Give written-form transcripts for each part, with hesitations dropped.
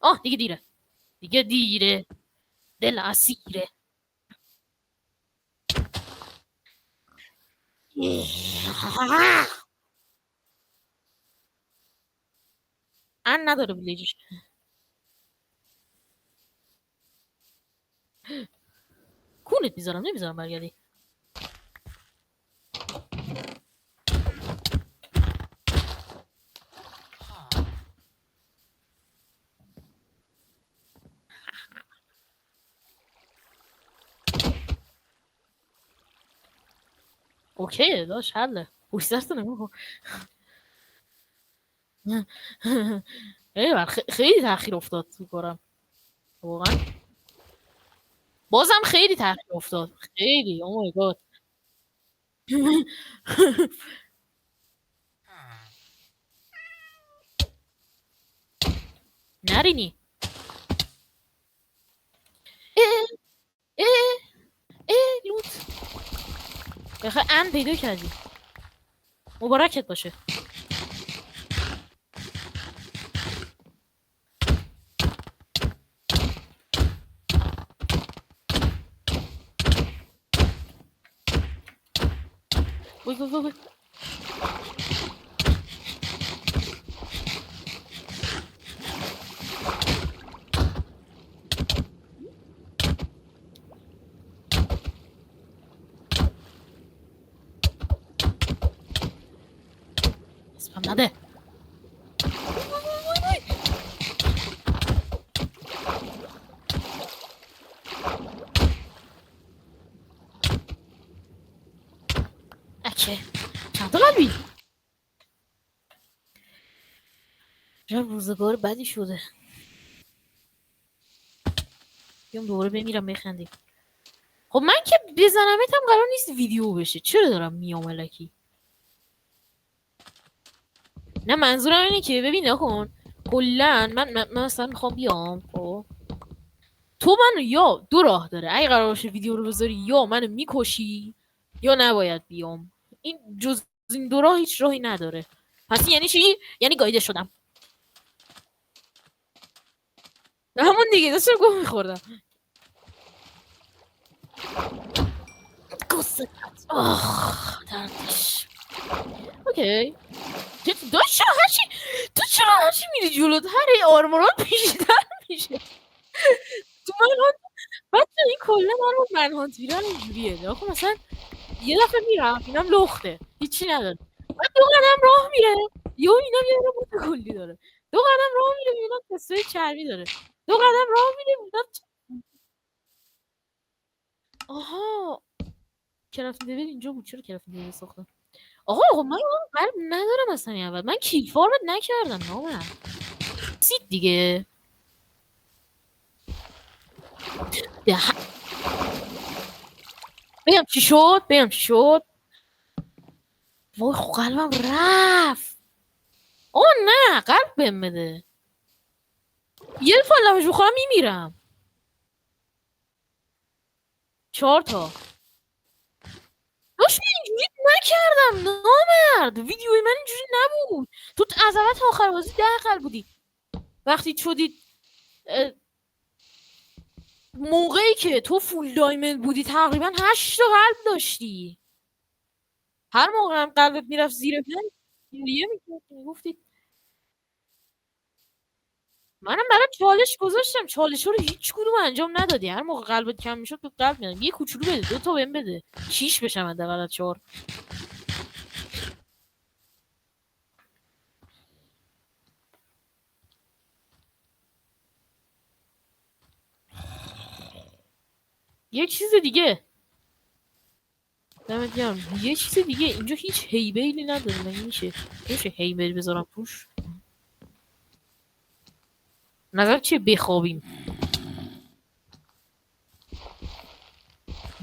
آه دیگه دیره، دیگه دیره، دل اسیره. ان نداره ویلیجش. کونت میذارم، نمیذارم برگردی. اوکی داش حله، پوش دست نمو. ایوه خیلی تاخیر افتاد تو کارم واقعا، بازم خیلی تاخیر افتاد، خیلی. او مای گاد. نرینی. اه اه اه لوت. بخیر ان پیدا کردی، مبارکت باشه. وای وای وای. اسمم نده. اکه چند تا قلبی. چه روزگار بدی شده. بیام دوباره بمیرم بخندیم. خب من که بزنمت هم قرار نیست ویدیو بشه، چرا دارم میام الکی؟ نه منظورم اینه که ببین نکن کلا من مثلا میخوام بیام، خب تو منو یا دو راه داره، اگه قرار باشه ویدیو رو بذاری یا منو میکشی یا نباید بیام. این جز این دو راه هیچ راهی نداره. پس یعنی چی؟ یعنی گایده شدم. همون دیگه داشتم گوه میخوردم. قصه آخ دردش. اوکی تو چرا هرچی میری جلوت هر آرمورات بیشتر میشه تو من. بچه این کلا من هانت بیرن اینجوریه نکن، مثلا یه دفعه میرم اینم لخته هیچی نداره، بعد دو قدم راه میره یا اینم یه دونه بوت کلی داره، دو قدم راه میره اینم تستای چرمی داره، دو قدم راه میره اینم آها کرافت دیوید اینجا بود. چرا کرافت دیوید ساختم؟ آقا من قلب ندارم اصلا. اول من کیل فارمت نکردم نامم سید دیگه. بگم چی شد وای خب قلبم رفت. آه نه قلب بهم بده، یه دفعه لمش بخورم میمیرم. 4 تا داشت اینجوری نکردم نامرد، ویدیوی من اینجوری نبود. تو از اول تا آخر بازی 10 قلب بودی، وقتی شدید موقعی که تو فول دایمند بودی تقریبا 8 تا قلب داشتی. هر موقع هم قلبت میرفت زیر من یه میگفتی. منم برای چالش گذاشتم، چالش رو هیچ کدوم انجام ندادی. هر موقع قلبت کم میشد تو قلب میدم. یه کوچولو بده، 2 تا بهم بده 6 بشم حداقل از 4. یک چیز دیگه دمت گرم، یه چیز دیگه اینجا هیچ هیبیلی نداره. مگه میشه هیبیل بذارم توش؟ نظر چیه بخوابیم؟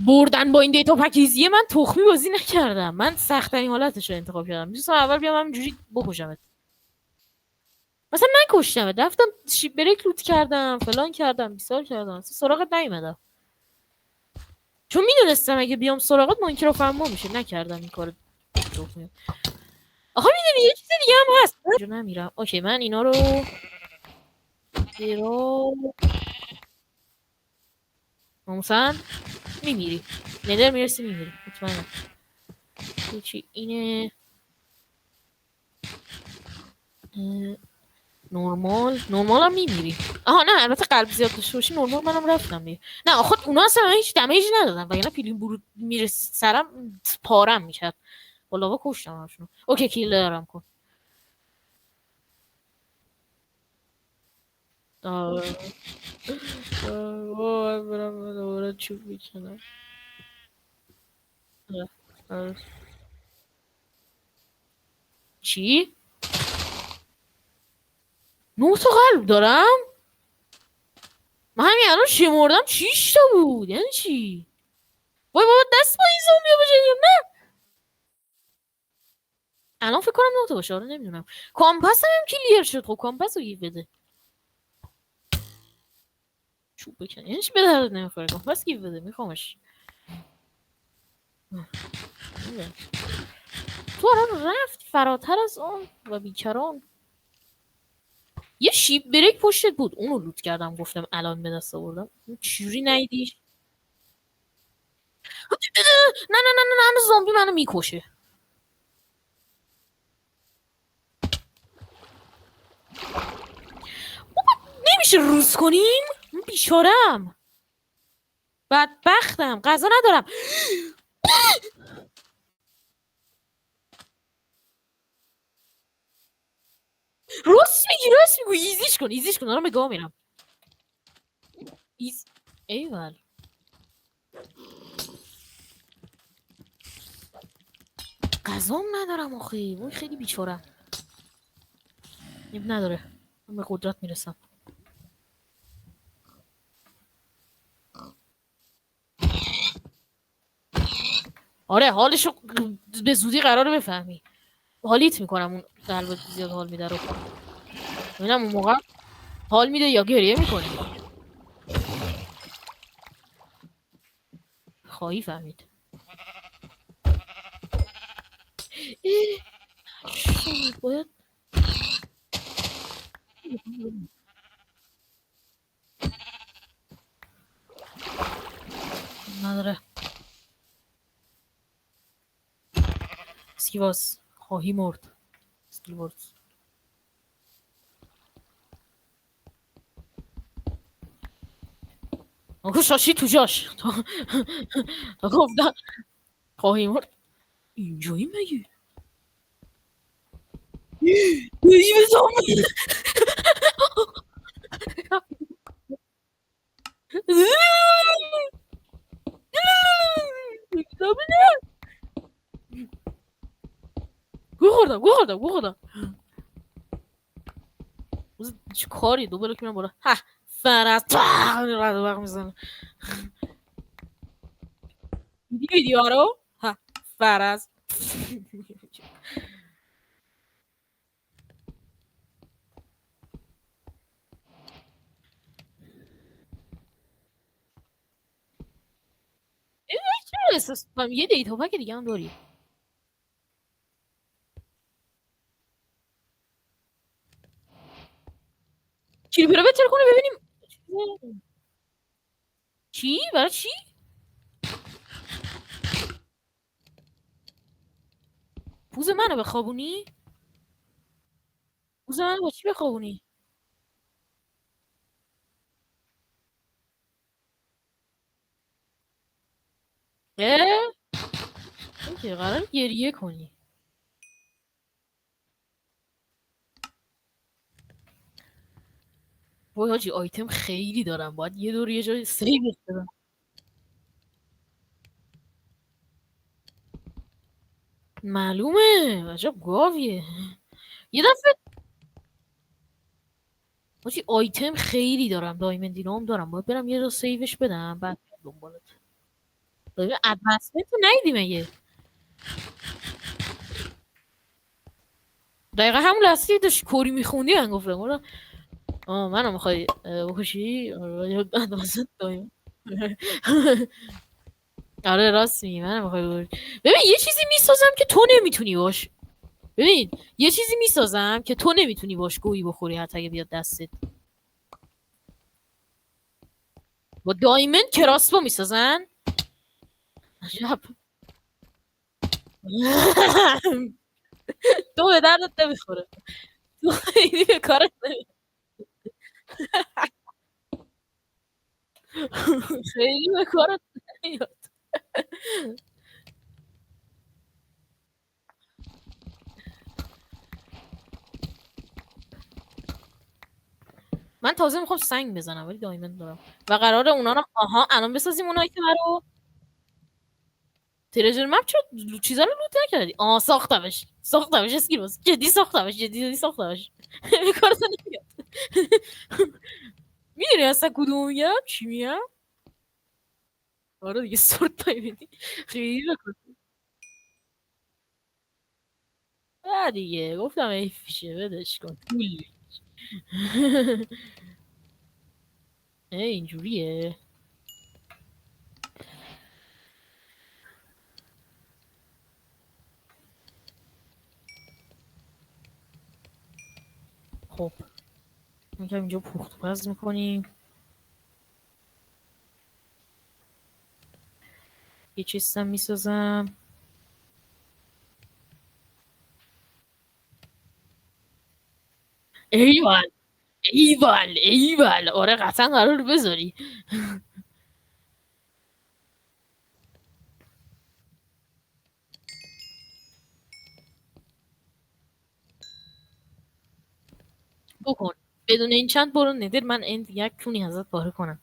بردن با این دیتا پکیزیه من تخمی بازی نکردم. من سخت‌ترین حالتش رو انتخاب کردم. دوست اول بیام همینجوری بکشمت. مثلا نکشتمت، رفتم شیپ بریک لوت کردم، فلان کردم، بیسار کردم، سراغت نیومدم چون میدونستم اگه بیام سراغت ماینکرافت فرما میشه. نکردم این کارو. آخه میدونی یه چیز دیگه هم هست. نمیرم. اوکی من اینا رو زیرو ناموسن میمیری ندر میرسی میمیری مطمئنم چی اینه نورمال هم میمیری آها نه البته قلب زیاد داشته باشی نورمال منم رفتم دیگه نه خود اونا اصلا هیچ دمیجی ندادن وگرنه پیلین برود میرسید سرم پارم میکرد بالا کشتم همشونو اوکی کیل دارم کن وای برم دوباره چوب میکنم چی؟ 9 تا قلب دارم؟ من همین الان شمردم 6 تا بود یعنی چی؟ وای بابا دست با این زومبیا بشه نه الان فکر کنم 9 تا باشه آره نمیدونم کامپس هم کلیر شد خب کامپس رو گیف بده چوب بکن یعنی چی به درد نمیخوره کامپس گیف بده میخوامش تو الان رفتی فراتر از اون و بیکران یه شیپ بریک پشتت بود اونو لوت کردم گفتم الان به دست آوردم چجوری نیدیش نه زامبی منو میکشه نمیشه روز کنیم بیچارم بدبختم غذا ندارم راست میگی ایزیش کن دارم به گاه میرم ایول غذام ندارم آخه وای خیلی بیچارم نداره من به قدرت میرسم آره حالشو به زودی قراره بفهمی حالیت میکنم اون قلب زیاد حال میده رو ببینم اون موقع حال میده یا گریه میکنی خواهی فهمید باید نداره اسکیواز خواهی مرد اسکیواز آنکو شاشی تو جاش تا گفتم خواهی مرد اینجایی مگه بایی به زامبی گو خوردم چه کاری دوباره که من بالا ها فرز رد میزنه ویدیو رو ها فرز چرا احساس کنم یه دیتا پک دیگه هم داری کریپر رو بتر کنه ببینیم چی؟ برای چی؟ پوز منو بخوابونی؟ پوز منو با چی بخوابونی؟ اه؟ اوکی قرار گریه کنی وای حاجی آیتم خیلی دارم باید یه دور یه جای سیو بدم معلومه عجب گاویه یه دفعه حاجی آیتم خیلی دارم دایمندینو هم دارم باید برم یه جا سیوش بدم بعد دنبالت ببین ادوانسمنت رو ندیدی مگه دقیقا همون لحظه داشت کوری میخوندی من گفتم منو میخوای بکشی دایم آره راست میگی منو میخوای ببین یه چیزی میسازم که تو نمیتونی باش ببین یه چیزی میسازم که تو نمیتونی باش گویی بخوری حتی اگه بیاد دستت با دایمن کراسبو میسازن. عجب. تو به دردت نمیخوره. تو خیلی به کارت نمیاد. خیلی به کارت نمیاد. من تازه میخوام سنگ بزنم ولی دایمن دارم و قراره اونا رو الان بسازیم اونایی که برای تریجر مپ. چرا چیزا رو لوت نکردی؟ ساختمش اسکیل باز جدی ساختمش جدی ساختمش. به کارت نمیاد. میدونی اصلا کدوم میگم چی میگم؟ آره دیگه سورت میبینی. خیلی بکن. نه دیگه گفتم ایفیشه بدش کن پول. اینجوریه. خب میگم اینجا پخت پز میکنیم. یه چیستم میسازم. ایول ایول آره قطعا قرار بذاری. بکن بدون این چند برو ندر من این یک کونی ازت پاره کنم.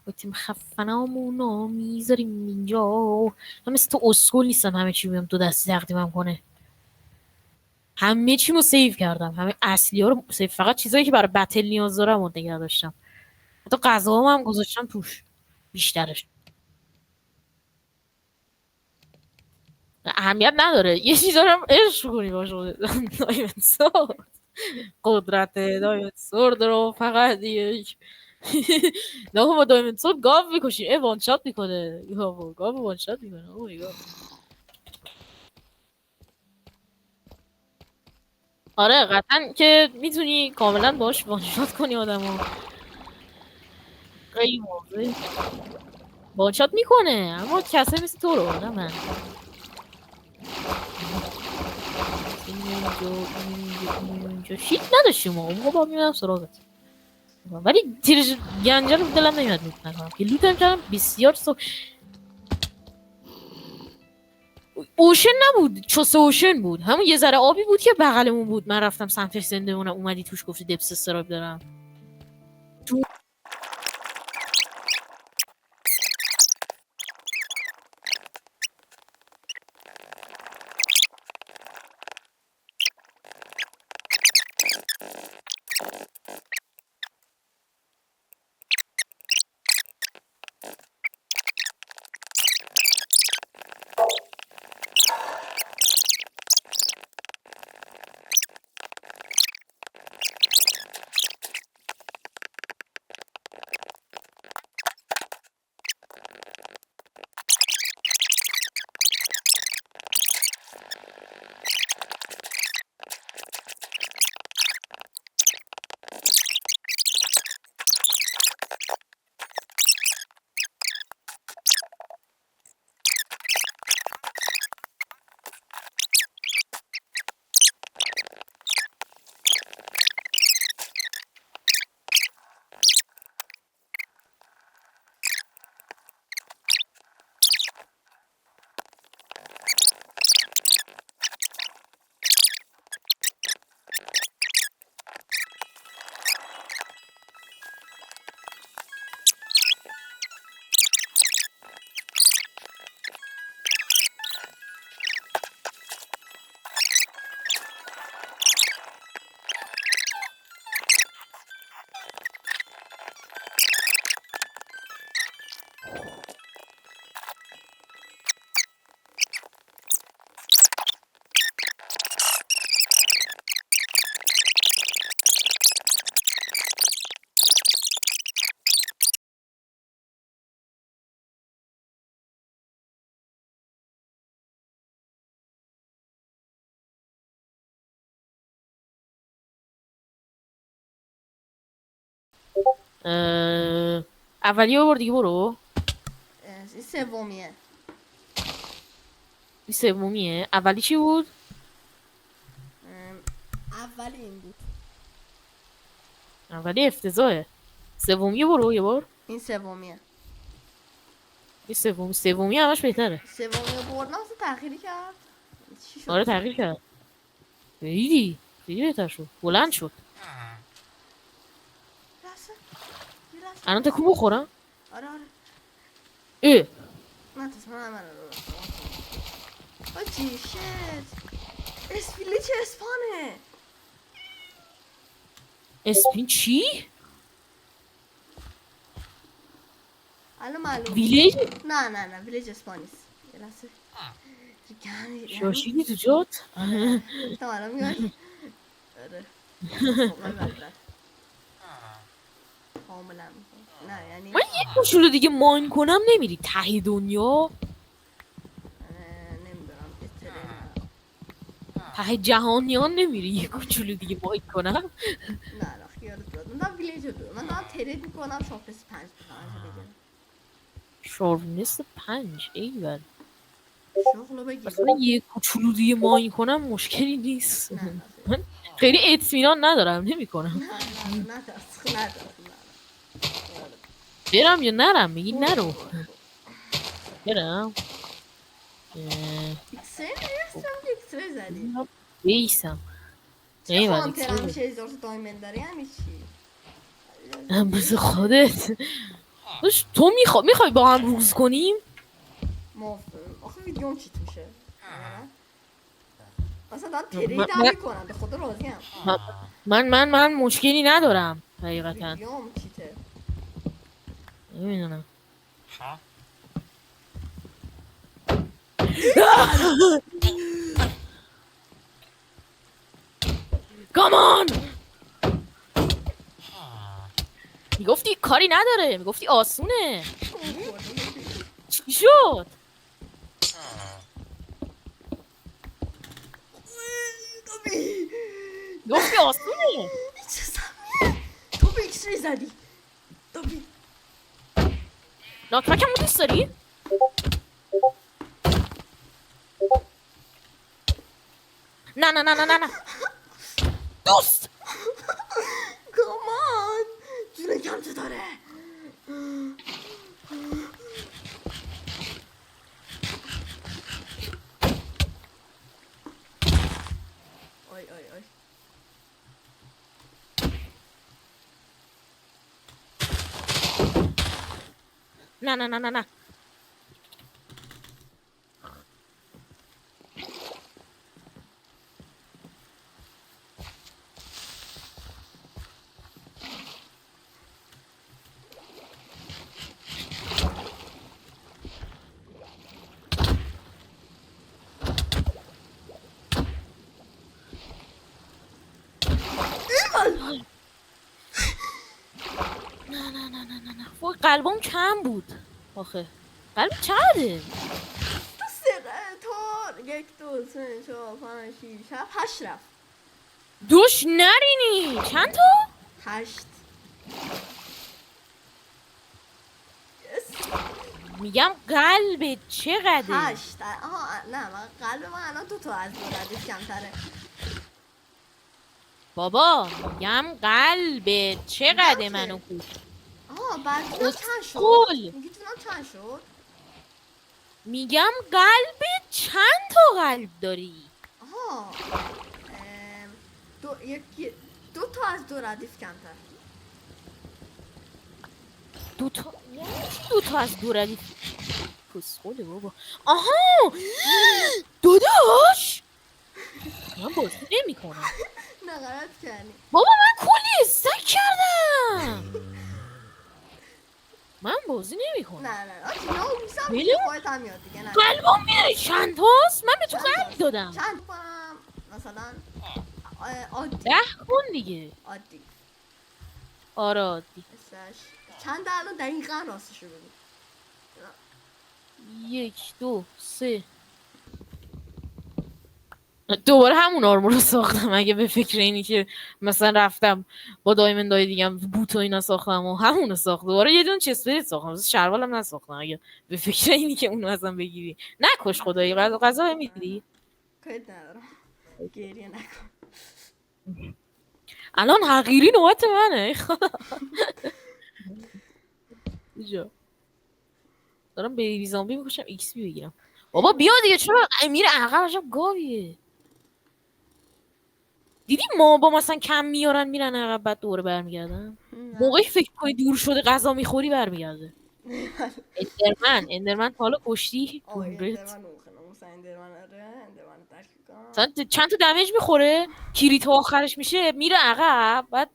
با تیم خفنامونو میذاریم اینجا. من مثل تو اسکول نیستم همه چی بیم تو دستی تقدیمم کنه. همه چیمو سیو کردم همه اصلی ها رو سیو، فقط چیزایی که برای بتل نیاز دارم رو نگه داشتم. حتی غذا هم گذاشتم توش بیشترش. اهمیت نداره یه چیزا رو هم عشق کنی باشه. دایمنسور قدرت دایمنسور رو فقط یک. نه با دایمنسور گاو میکشی ای وانشات میکنه. گاو وانشات میکنه. او مای گاد. آره قطعا که میتونی کاملا باش وانشات کنی آدمو. خیلی موضوع وانشات میکنه اما کسایی مثل تو رو نه من. اینجا شیت نداشتیم اون با میرم سراغت. ولی تیرش گنجه رو دلم نمیاد لوت نکنم که لوت هم کردم بسیار اوشن نبود چوس اوشن بود همون یه ذره آبی بود که بغلمون بود من رفتم سمتش زنده مونم اومدی توش گفتی دپس استراب دارم. اولی بار دیگه برو. این سومیه. این سومیه. اولی چی بود؟ اولی این بود. اولی افتضاحه. سومی برو یه بار. این سومیه. این سومی همش بهتره. سومی بردم اصلا تأخیری کرد. چی شد؟ آره تغییر کرد. خیلی بهتر شد. بلند شد. لحظه. الان تکون بخورم. آره. اه نه تصمیم من رو آجی شت. اسپیلی چه اسپانه؟ اسپین چی؟ الان معلوم. ویلیج؟ نه ویلیج اسپانیست. یه لحظه. شاشیدی تو جات؟ تو الان میای. آره. من بد کاملا نه یعنی من یه کوچولو دیگه ماین کنم نمیری ته دنیا؟ نمیدونم ته جهانیان نمیری یه کوچولو دیگه ماین کنم؟ نه خیالت بود. من دارم ویلیج رو من دارم ترید میکنم شاپرس 5 بگیرم. شارپنس 5 ایول. شغلو بگیر. مثلا یه کوچولو دیگه ماین کنم مشکلی نیست. نه من خیلی اطمینان ندارم نمیکنم. نه برم یا نرم؟ میگی نرو. برم. ایکسره نیستم که ایکسره زدی. بیسم. چه هانتر همیشه 1000 دایمند داری یعنی چی؟ بس خودت تو میخوای با هم روز کنیم؟ آخه ویدیوم چیت میشه. اصلا دارم ترید هم میکنم به خدا راضیم. من مشکلی ندارم حقیقتا. ویدیوم چیته. نمیدونم. کامان میگفتی کاری نداره، میگفتی آسونه. چی شد؟ میگفتی آسونه. چه سمیه تو به ایکسری زدی دوبی. ناکرکمو دوست داری؟ نه دوست. کامان جونه کم چه داره. آی نه وای قلبم کم بود آخه. قلب چقدره؟ تو 1 2 3 4 5 6 7 8 رفت. دوش نرینی چند تا؟ 8. میگم قلبت چقدره؟ 8. آها نه من قلب من الان 2 تا از دو ردیف کمتره. بابا میگم قلبت چقدره منو کوش. بعد چند شد؟ میگی تونم چند شد؟ میگم قلبت چند تا قلب داری؟ آها دو تا از دو ردیف کمتر. دو تا از دو ردیف پسخوله بابا. آها داداش من بازی نمی کنم. نه غلط کردی بابا من کلی استک کردم. من بازی نمی کنم. نه آجی نه میسم دیگه خواهد هم میاد دیگه. نه قلبم میره چند تاست؟ من به تو قلب دادم. چند کنم مثلا عادی 10 کن دیگه. عادی. آره عادی. چند الان دقیقا راستشو بگو. 1 2 3 دوباره همون آرمور رو ساختم اگه به فکر اینی که مثلا رفتم با دایمندای دیگم بوت و اینا ساختم و همون رو ساخت دوباره یه دونه چسپریت ساختم شروالم نساختم اگه به فکر اینی که اونو ازم بگیری نکش خدایی غذا میدی کاری ندارم گریه نکن الان حقیری نوبت منه خدا اینجا دارم بیبی زامبی میکشم ایکس پی بگیرم بابا بیا دیگه چرا میره عقب عجب گاویه دیدی ما با مثلا کم میارن میرن عقب بعد دوره برمیگردن موقعی فکر کنی دور شده غذا میخوری برمیگرده اندرمن تا حالا کشتی مثلا چند تا دمیج میخوره کریت آخرش میشه میره عقب بعد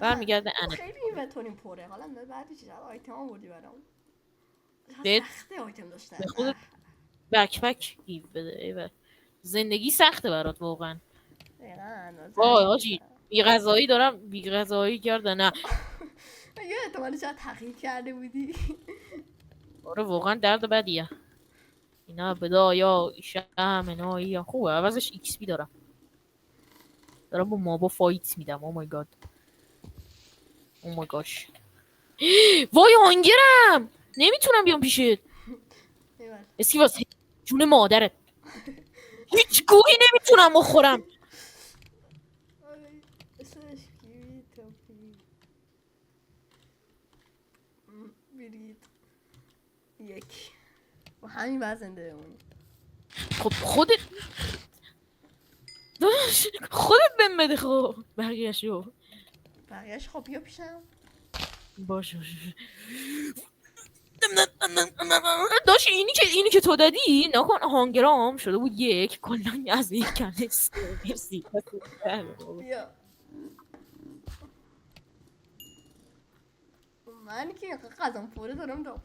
برمیگرده انه خیلی اینونتوریم پره حالا بعدی چیزا آیتم آوردی برام سخته آیتم داشتن به خودت بکپک گیف بده ایوه. زندگی سخته برات واقعا وای حاجی بی غذایی دارم بی غذایی کردن نه یه احتمالی شاید تغییر کرده بودی آره واقعا درد بدیه اینا بدا یا شم اینا یا خوبه عوضش ایکس پی دارم با مابا فایت میدم او مای گاد او مای گاش وای هانگرم نمیتونم بیام پیشت اسکی واسه جون مادرت هیچ گوهی نمیتونم بخورم برید یک با همین وزن بمونی خب خودت بهم بده خب بقیه‌شو خب بیا پیشم باشه داشت اینی که تو دادی نکن هانگرام شده بود یک کلا از این کنست مرسی بیا من که قدم پوره دارم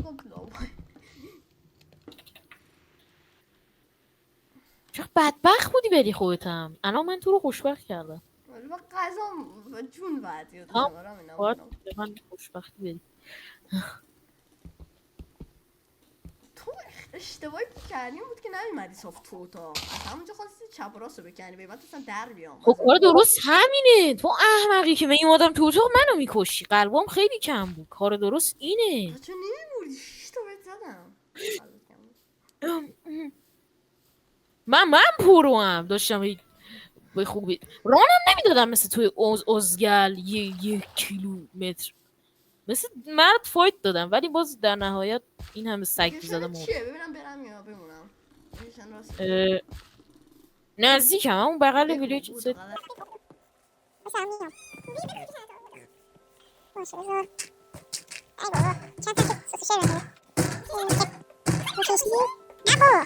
چرا بدبخت بودی بری خودتم الان من تو رو خوشبخت کردم با قضا و جون بعدی من خوشبختی بری تو اشتباهی کردیم بود که نمیمدی صاف تو اتاق از همونجا خواستی چپ و راست رو بکنی به بعد اصلا در بیام خب کار درست همینه تو احمقی که من این آدم تو اتاق منو میکشی قلبم خیلی کم بود کار درست اینه چون نمیبوردی 6 تا بهت زدم من پروام داشتم به خوبی رانم نمیدادم مثل توی ازگل یک کیلومتر مثل مرد فایت دادم ولی باز در نهایت این همه سگ میزدم چیه ببینم برم یا بمونم نزدیکم همون بغل ویلیج باشه بذار ای بابا چند تا سوسیشه بده بکشی نه بابا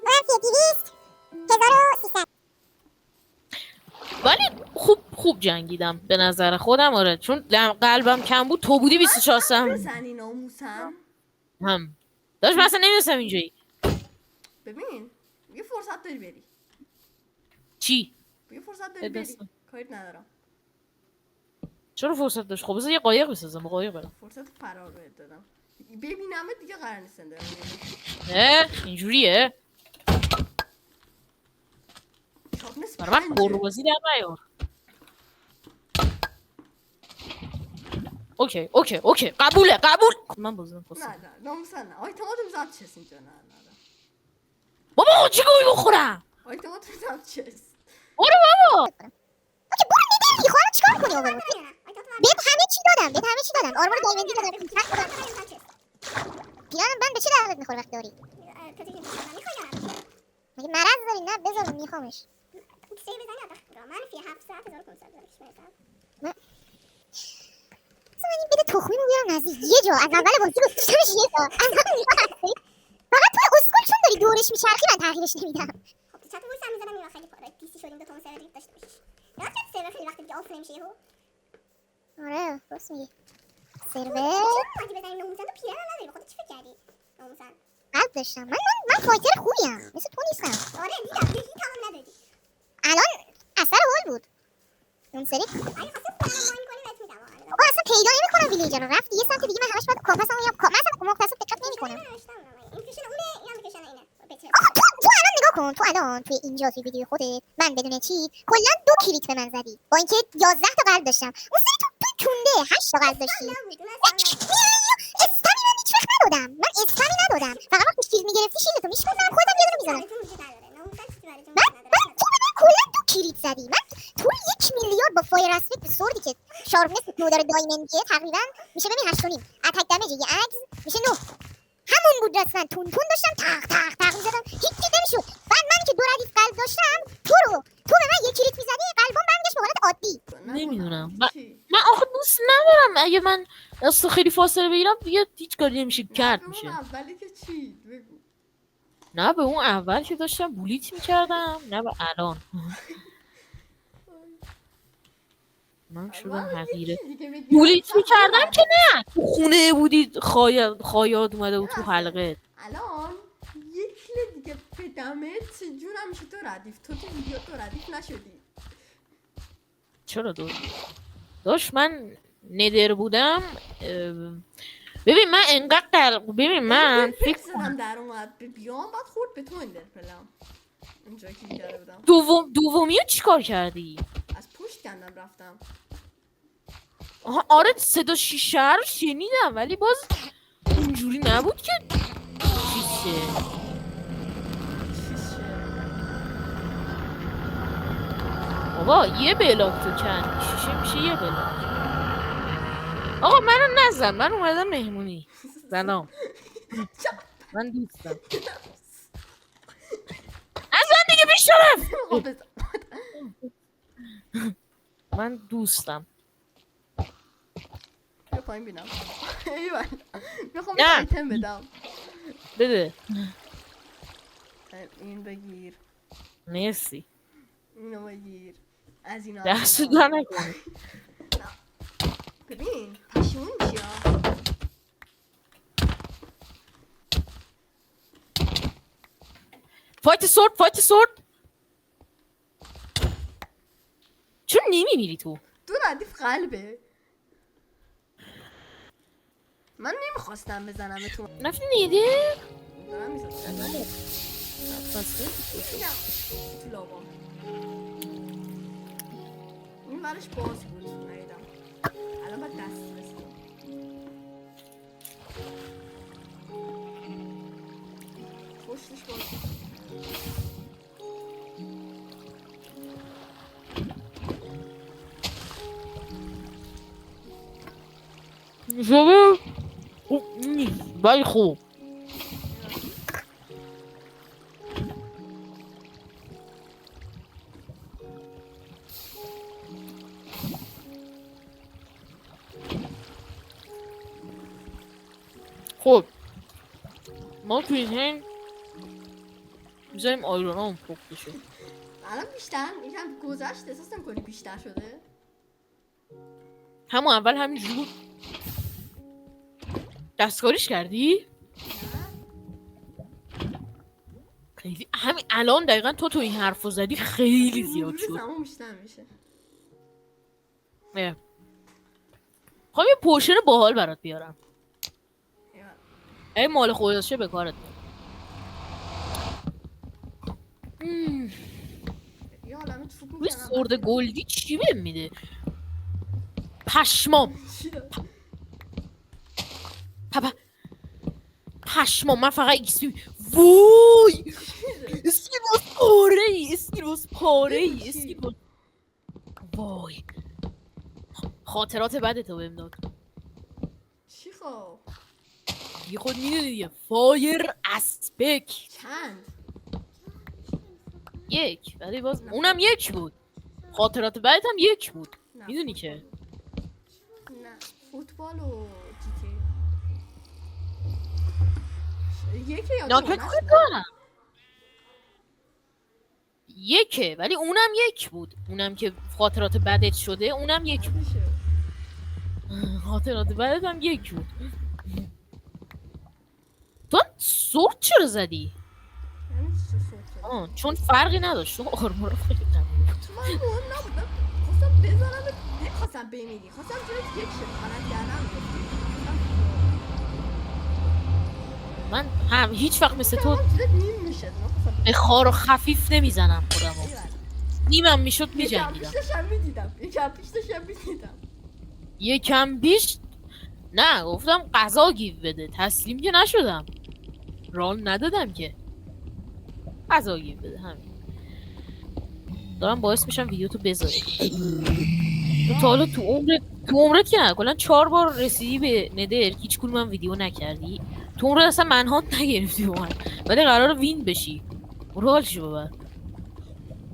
برم فیه 200 1300 ولی خوب جنگیدم به نظر خودم آره چون قلبم کم بود تو بودی 24 سم بزنی ناموسم هم داشت مثلا نمیدونستم اینجایی ببین یه فرصت داری بری چی؟ یه فرصت داری بری کاری ندارم چرا فرصت داشت؟ خب بذار یه قایق بسازم با قایق برم فرصت فرار بهت دادم ببینمه دیگه قرار نیست اندرم اینجوریه؟ برای من پروازی در نیار اوکی قبول من بازم نه ناموسن نه آیتماتو زد چس اینجا نه بابا چی گوی بخورم آیتماتو زد چس برو بابا اوکی برو میدی خواهرم چیکار کنی آورد بهت همه چی دادم آرمور دایمندی دادم پیرانم من به چه دردت میخوره وقت داری مگه مرض داری نه بذار میخوامش من فی 7 ساعت 1500 من این بده تخمیمو بیارم نزدیک یه جا از اول بازی گذاشتمش یه جا فقط تو اسکول چون داری دورش میچرخی من تغییرش نمیدم خب تو چت وایس هم میزنم میرم خیلی پاره پیسی شدیم 2 تا سرور دیگه داشته باشیش راست سرور خیلی وقت دیگه آف نمیشه یهو آره راست میگی سرور چرا اومدی بزنیم ناموسن تو پیرن هم نداری بخاطر چی فکر کردی ناموسن قلب داشتم من فایتر خوبیم مثل تو نیستم آره دیدم یکی تمام ندادی الان اثر هول بود اون سری اگه خواستم خودم ماین کنی بهت میدم آقا اصلا پیدا نمی‌کنم ویلیجر رو رفت یه سمت دیگه من همش باید کامپسمو یا مثلا مختصر دقت نمی‌کنم این کشن اونه یا کشن اینه آقا تو الان نگاه کن تو الان توی اینجا توی ویدیو خودت من بدون چیت کلا 2 کریت به من زدی با اینکه 11 تا قلب داشتم اون سری تو تونده 8 تا قلب داشتی اسپمی من هیچ وقت ندادم من اسپمی ندادم فقط وقتی شیلد میگرفتی شیلدتو میشکوندم خودم یه دونه میزنم من تو به من کلا 2 کریت زدی من تو رو 1 میلیارد با فایر اسپکت سوردی که شارپنس تو داره دایمندیه تقریبا میشه ببین 8 و نیم اتک دمیج یه عکس میشه 9 همون بود رسما تون داشتم تق میزدم هیچ نمیشد بعد من که 2 ردیف قلب داشتم تو به من 1 کریت میزدی قلبم برمیگشت به حالت عادی نمیدونم من آخه دوست ندارم اگه من از تو خیلی فاصله بگیرم دیگه هیچ کاری نمیشه کرد میشه اولی که چی بگو نه به اون اول که داشتم بولیت میکردم نه به الان من شدم حقیره بولیت میکردم که نه تو خونه بودی خایات اومده بود تو حلقه الان یک کل دیگه بدمت جونم میشه تو ردیف تو ویدیو تو ردیف نشدی چرا داشت من ندر بودم ببین من انقدر ببین من فکر کنم در اومد بیام بعد خورد به تو اندر پلم اونجا که دیگره بودم دومی رو چیکار کردی؟ از پشت کندم رفتم آها آره صدا شیشه رو شنیدم ولی باز اونجوری نبود که چیشه بابا یه بلاک تو کن شیشه میشه یه بلاک آقا منو نزن من اومدم مهمونی سلام من دوستم نزن دیگه بیشترف من دوستم بیا پایین بینم میخوام آیتم بدم بده این بگیر مرسی اینو بگیر از اینا دست در نکنی ببین پشیمون چیا فایت سورد چون نمیمیری تو ردیف قلبه من نمیخواستم بزنم تو نفتی نیده؟ دارم میزنم تو لابا این برش باز بود نیدم الان باید دست بسیم پشتش باز شبه ولی خوب خب ما توی این هنگ بذاریم آیرون هم پخته شد الان بیشتر یکم گذشت احساس نمی‌کنی بیشتر شده همون اول همینجوری بود دستکاریش کردی؟ خیلی همین الان دقیقا تو این حرفو زدی خیلی زیاد شد زمان بیشتر میشه خب یه پوشن باحال برات بیارم ای مال خودشه به کارت یه عالمه چوب روی سورد گلدی چی بهم میده پشمام پشمام من فقط ایکسی وای اسکیل باز پاره ای وای خاطرات بده تو بهم داد چی خب یه خود میدونی دیگه فایر اسپک چند یک ولی باز اونم یک بود خاطرات بعدت هم یک بود میدونی که نه فوتبال و جی یکی یا ناکت کنم یکه ولی اونم یک بود اونم که خاطرات بدت شده اونم یک بود خاطرات بدت هم یک بود تو سورد چرا زدی؟ چون فرقی نداشت تو آرمورا خیلی نبود من مهم نبود خواستم بزنم نخواستم بمیری خواستم جایت یک شد غلط کردم من هم هیچ وقت مثل تو چیزت نیم میشه به خار و خفیف نمیزنم خودمو. نیمم میشد یکم میجنگیدم. پیشتش هم میدیدم یکم بیش نه گفتم غذا گیو بده، تسلیم که نشدم، ران ندادم که، غذا گیو بده همین. دارم باعث میشم ویدیو تو بذاری. تو تا حالا تو عمرت که نه کلا 4 بار رسیدی به ندر هیچ کدوم ویدیو نکردی. تو عمرت اصلا منهات نگرفتی با من، ولی قرار وین بشی. برو حالشو ببر.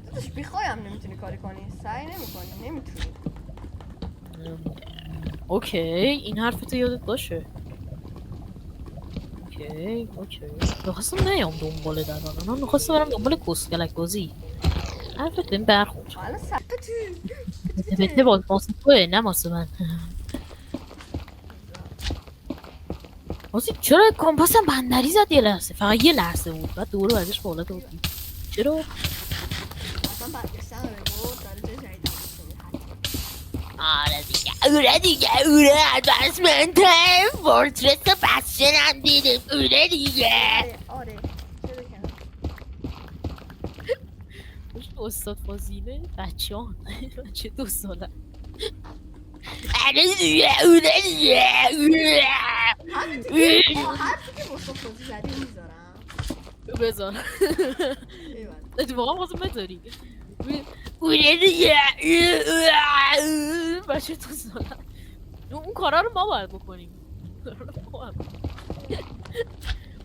داداش بیخوایم نمیتونی کاری کنی، سعی نمیکنی، نمیتونی. اوکی این حرف تو یادت باشه. اوکی میخواستم نیام دنبال درانه، من میخواستم برم دنبال کسکلک بازی. حرفت بهم برخورد. حالا بته باز ماسه توه نه ماسه من. ماسه چرا کمپاسم بندری زد یه لحظه، فقط یه لحظه بود بعد دوباره ازش بالا دوردی. چرا؟ اصلا برگشتن رو بود داره جای جدید آره دیگه از من تایم فورترس بسشنم دیدیم. دیگه آره چرا کنم استاد فازیله بچه‌ان بچه 2 ساله. حرفی که مصطفی فازی زدی میذارم بذار ایوان اتفاقا واسه بذاری دیگه بچه 2 ساله. اون کارا رو ما باید بکنیم.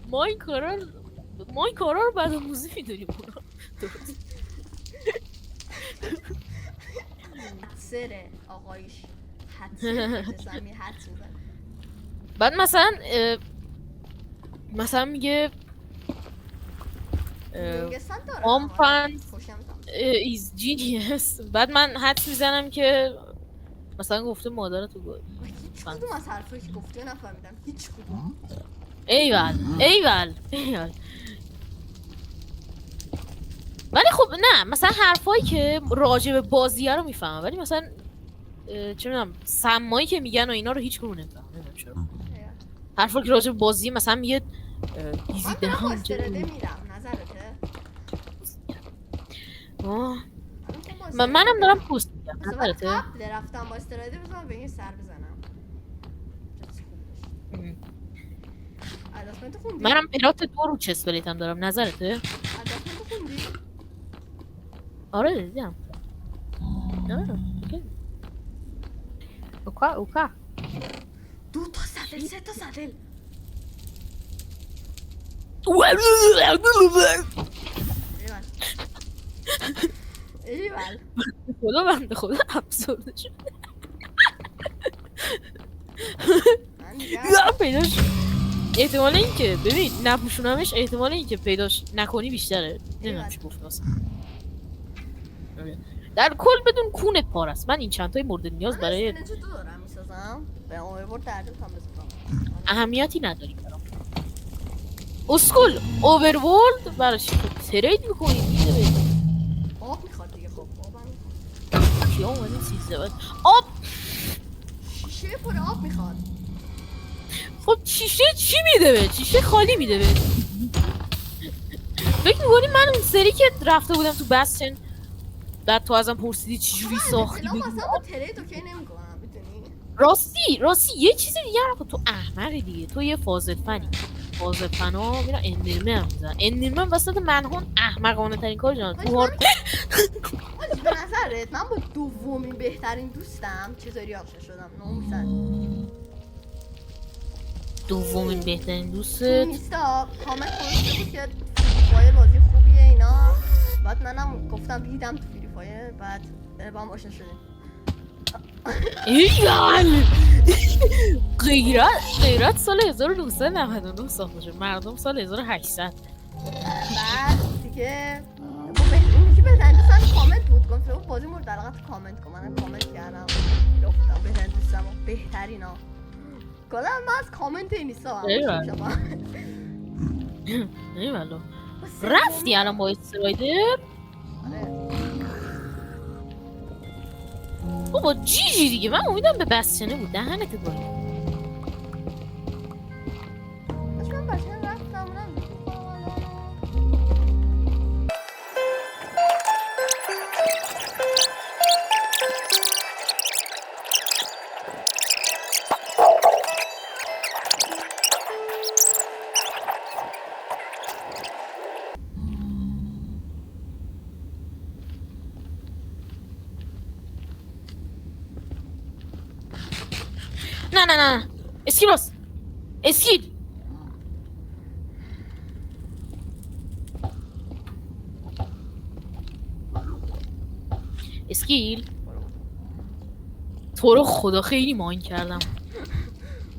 ما این کارا رو بعد موزی میدونیم. حدسره آقایش حدسره سمی حدس میزن بعد مثلا میگه گنگستان دارم آمپن خوشم تام ایز جینیس. بعد من حدس میزنم که مثلا گفته مادرتو گفت. هیچ کدوم از حرفایی که گفتی رو نفهمیدم هیچ کدوم ایول ولی خب نه مثلا حرفایی که راجع به بازیه رو میفهمم، ولی مثلا چه میدونم سمایی که میگن و اینا رو هیچ کدوم نمیفهمم. نمیدونم چرا. حرفایی که راجع به بازی مثلا میگه ایزی من دارم با دهان استراده میرم نظرته منم دارم پوست میگم مثلا نظرته. قبل رفتم با استراده بزنم به این سر بزنم اداسمنت خوندی؟ منم پلات 2 رو چست پلیتم دارم نظرته. اداسمنت خوندی؟ آره دیدم. اوکا 2 تا سدل 3 تا سدل ایول خدا بنده خدا افسرده شد. من میگم پیداش احتمال این که ببین نپوشونمش احتمال این که پیداش نکنی بیشتره. نمیدونم چی گفت اصلا. در کل بدون کونت پار است. من این چند تای مورد نیاز من برای اسپینجو تو دارم میسازم به اووربورد درجه میکنم بزنم اهمیتی نداری برام. اسکول اوورورلد براش ترید میکنی دیگه. آب میخواد دیگه خب آبم میخواد کیا اومدن 13 بعد آب. شیشه پر آب میخواد خب شیشه چی میده به شیشه خالی میده به. فکر میکنی من اون سری که رفته بودم تو بستن بعد تو ازم پرسیدی چجوری ساختی اصلا بگی با ترید اوکی نمیکنم میدونی راستی یه چیز دیگه رو تو احمقی دیگه. تو یه فاضل فنا میرن اندرمن هم میزن. اندرمن وسط منهون احمقانه ترین کار جان تو هار. حاجی به نظرت من با دومین بهترین دوستم چطوری آشنا شدم ناموسن دومین بهترین دوست تو اینستا کامنت گذاشته بود که فری فایر بازی خوبیه اینا بعد منم گفتم ریدم تو فری فایر بعد با هم آشنا شدیم ایال غیرت سال 1999 ساخته شد. مردم سال 1800. بعد دیگه اون که بهترین دوستم کامنت بود گفتم اون بازی مورد علاقت کامنت کن منم کامنت کردم گفتم بهترین دوستم بهترین ها کلا من از کامنت اینستا نه والا رفتی الان با استرایدر بابا جیجی دیگه. من امیدم به بسچنه بود دهنت بایی. من بچه رفتم نه نه نه اسکیل باز اسکیل اسکیل تو رو خدا خیلی ماین کردم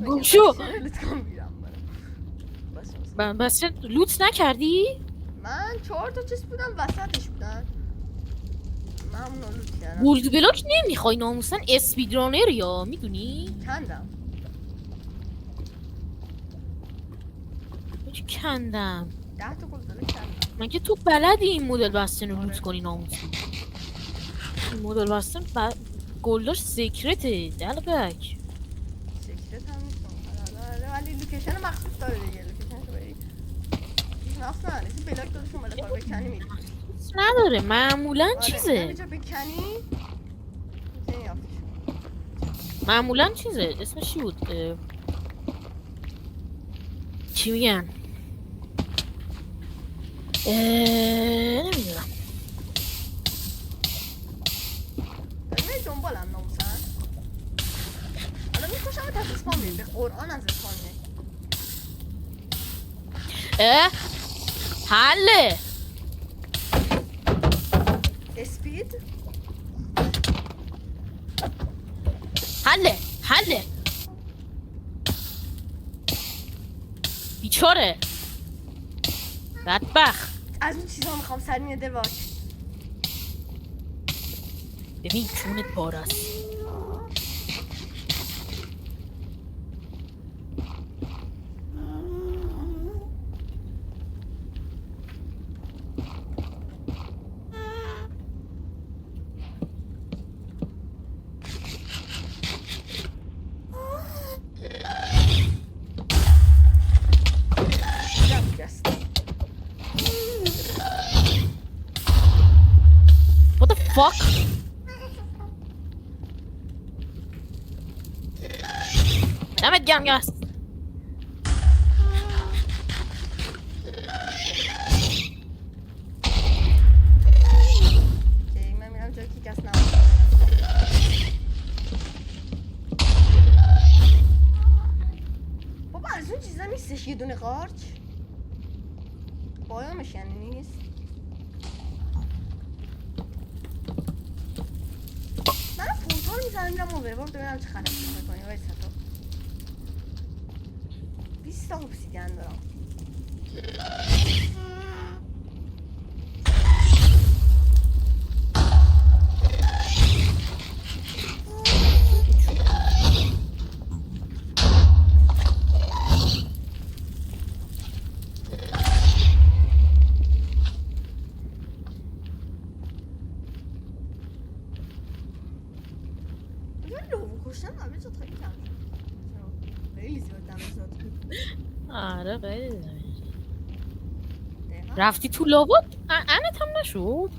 گم شو بس لوت نکردی؟ من 4 تا چیز بودم وسطش بودن من همون رو لوت کردم گولد بلاک نمیخوای ناموسن اسپیدرانر یا میدونی؟ کندم چی کندم 10 تا گلد بلاک کندم مگه تو بلدی این مدل بستن رو لوت کنی ناموسن این مدل بستن گلداش سیکرته دلبک سکرت هم نیست ولی لوکیشن مخصوص داره دیگه لوکیشن تو بری نفس نداره این بلاک داده شما بلاک بکنی میری نداره معمولا آره چیزه اینجا بکنی میتونی یافتش معمولا چیزه اسمش چی بود چی میگن نمیدونم داری میری دنبالم ناموسن حالا میکشم از اسپان میری به قرآن از اسپان میری حله اسپید حله بیچاره بدبخت از اون چیزا میخوام سرمینه دواک ببین چونت بار است What the fuck? دمت گرم گست من میرم جایی که کس بابا از اون چیزا نیستش یه دونه قارچ بایامش یعنی نیست من پورتال میزنم میرم اوورورد ببینم چه خرابی میکنی وایسا تو 20 تا اوبسیدین دارم کشتم همه جا خیلی کم شد خیلی زیاد دمه زاد آره خیلی رفتی تو لابد؟ انت هم نشد؟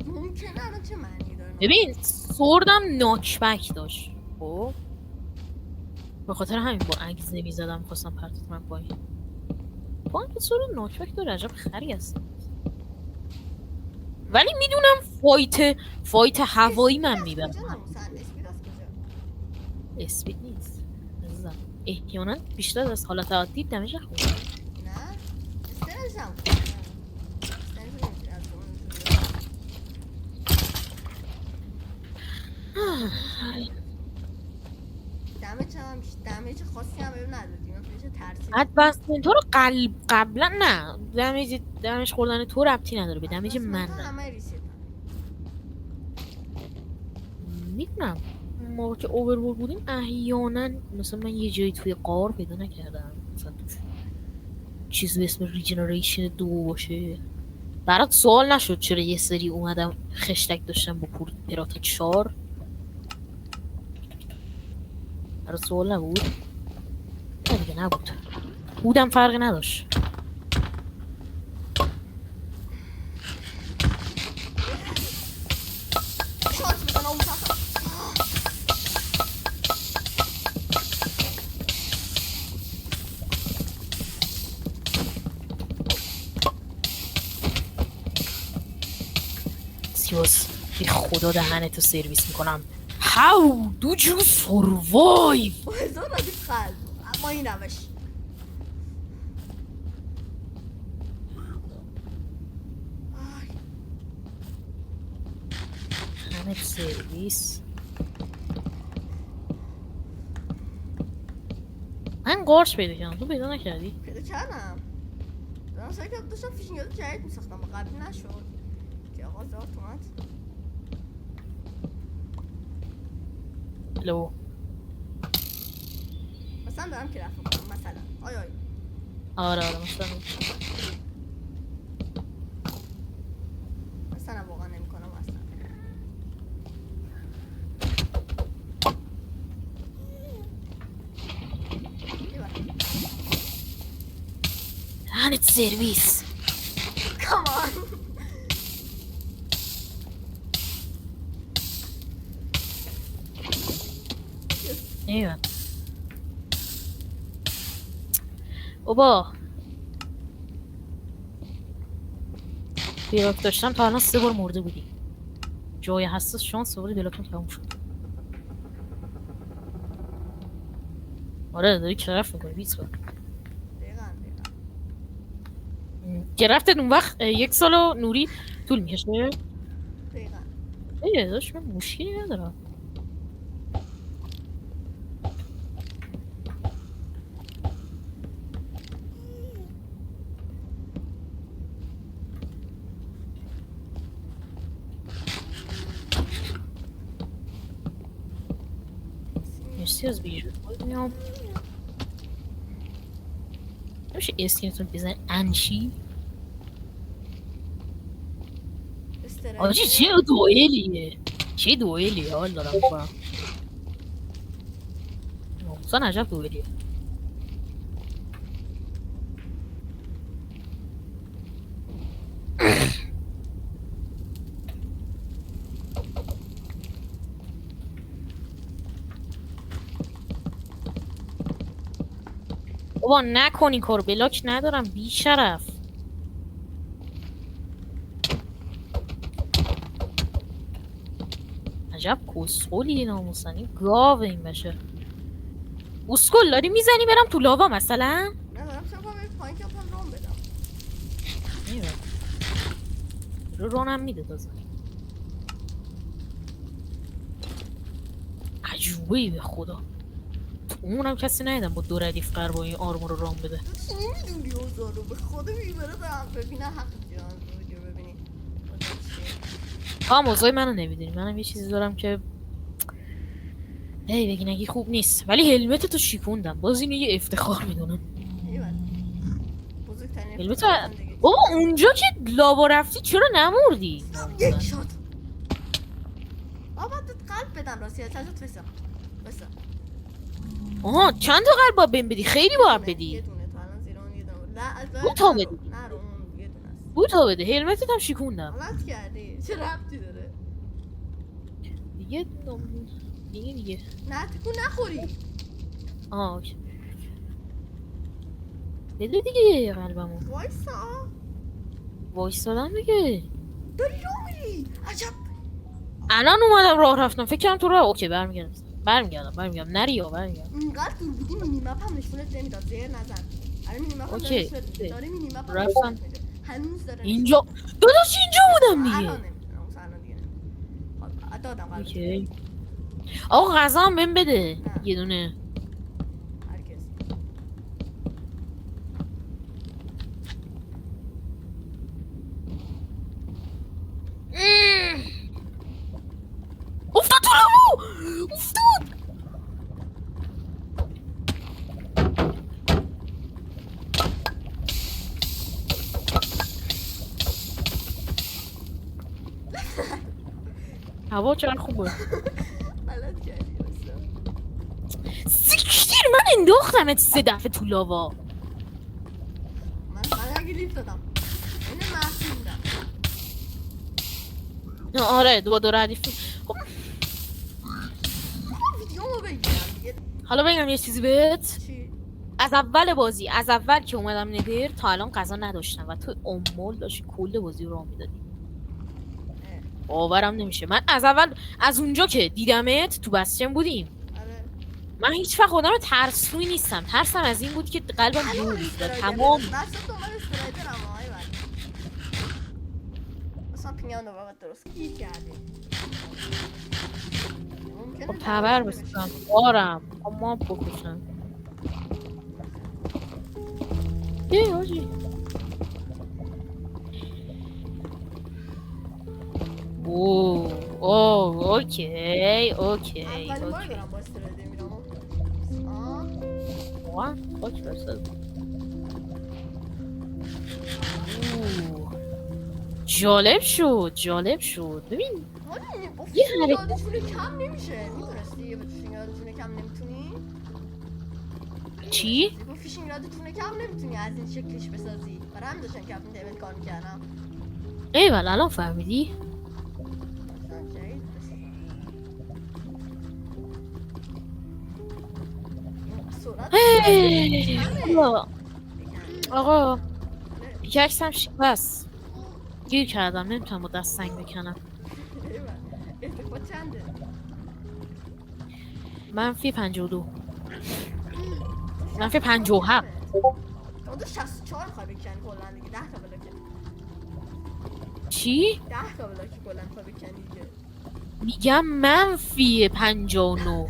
ممکنه الان چه معنی داره ببین سوردم ناکبک داشت خب به خاطر همین با عکس نمیزدم خواستم پرتت من پایین با اینکه سورد ناکبک داره عجب خری هست ولی میدونم فایت هوایی من میبرم اسپید نیست عزیزم احیانا بیشتر از حالت عادی دمج خوبه نه استرزم دمج خاصی هم بهم ندادیم میشه ترسید ادوانس تو رو قبلا نه دمج خوردن تو ربطی نداره به دمج من همه ریست میدونم موقع که اوورورد بودیم احیانا مثلا من یه جایی توی قار پیدا نکردم مثلا توش چیز به اسم ریجنریشن 2 باشه برات سوال نشد چرا یه سری اومدم خشتک داشتم با پراتا 4 برات سوال نبود؟ نه دیگه نبود بودم فرقی نداشت ماتیوس به خدا دهنتو سرویس میکنم. How do you survive؟ هزار ردیف قلب اما این روش دهنت سرویس. من قارچ پیدا کردم، تو پیدا نکردی؟ پیدا کردم دارم سعی کردم داشتم فیشینگ جدید میساختم و قبلی نشد که آقا زاد اومد. لو مثلا دارم که رفت میکنم مثلا آی آره مثلا مثلا واقعا نمی کنم اصلا. دهنت سرویس. کامان ایوان بابا بیراک داشتم تا الان 3 بار مرده بودی. جای حساس شانس آوردی بلاکم تموم شد. آره داری کرف میکنی بیت بار دقیقا گرفتت اون وقت 1 سال و نوری طول میکشه. دقیقا ایه داشت من مشکلی ندارم. مرسی از بیجور میام. نمیشه اسکینتون بزن انشی. آجی چه دوئلیه، چه دوئلیه حال دارم کنم. ناموسان عجب دوئلیه. بابا نکن این کار، بلاک ندارم بی شرف. عجب کسخولی ناموسن، این گاوه این بشه. اسکول داری میزنی برم تو لاوا مثلا؟ نه دارم چه کنم پایین که بخوام رام بدم. نیمه رو رانم میده تازه. عجوبهی به خدا. اونم کسی ندیدم با 2 ردیف قرار با این آرمور رو رام بده. چی نمیدونی اوزا رو به خدا میبره دارم ببینه حق جان ویدیو ببینی تو هم اوضاع منو نمیدونی، منم یه چیزی دارم که هی بگی نگی خوب نیست، ولی هلمت تو شیکوندم باز اینو یه افتخار میدونم. بزرگترین هلمت افتخار زندگی. بابا اونجا که لاوا رفتی چرا نمردی؟ یک شات بابا دت قلب بدم راستی از چند فسا فسا آها چند تا قلب باید بهم بدی؟ خیلی باید یه بدی. دونه تا الان زیر اون یه دونه نه از دو تا بدی. نه رو اون یه دونه است. 2 تا بده، هلمتت هم شیکوندم غلط کردی چه ربطی داره دیگه. دیگه نه تکون نخوری آه اوکی بده دیگه قلبمو. وایسا وایسادم دیگه. داری رو میری عجب الان اومدم راه رفتم فکر کنم تو راه. اوکی برمیگردم نریا برمیگردم. اینقدر دور بودی مینی مپ هم نشونت نمیداد زیر نظر الان مینی مپ هم اوکی. داره مینی مپ هم رفتم. نشونت میده هنوز داره اینجا داداش اینجا بودم الان دیگه. نمیدونم اون الان دیگه نمیدونم دادم قبل اوکی آقا غذا هم بهم بده نه. یه دونه. هرگز افتاد تو لامو افتاد. هوا چقدر خوبه. غلط کردی راستم سیکشتیر من انداختمت 3 دفعه تو لاوا. من اگه لیفت دادم اینه محصول بودم آره دو ردیف. خب ویدیومو بگیرم دیگه حالا بگم یه چیزی بهت. چی؟ از اول بازی از اول که اومدم ندر تا الان غذا نداشتم و تو امول داشتی کل بازی رو راه میدادی. باورم نمیشه. من از اول از اونجا که دیدمت تو بسچن بودیم، آره من هیچ وقت آدم ترسوی نیستم. ترسم از این بود که قلبم جور بود. تمام دست دنبال استرایدر هم آقای من اصلا پینگم دوباره درست گیر کرده خب تبر بستم بارم اما بکشم. ای آجی اوکی اولین بار دارم با استرایدر میرم واقعا خاک برسد. جالب شد ببین یه یادتونه کم نمیشه میدونستی با فیشینگ یادتونه کم نمیتونی؟ چی؟ با فیشینگ یادتونه کم نمیتونی از این شکلش بسازی برای هم داشتن کپتین تیبل کار میکردم ایول الان فهمیدی؟ هی آقا یکسم شکست گیر کردم نمیتونم با دست سنگ بکنم. ارتفاع چنده؟ منفی 52 منفی 57 تو 64 میخوای بکنی کلا دیگه 10 تا بلاکه چی؟ 10 تا بلاکه کلا میخوای بکنی دیگه میگم منفی 59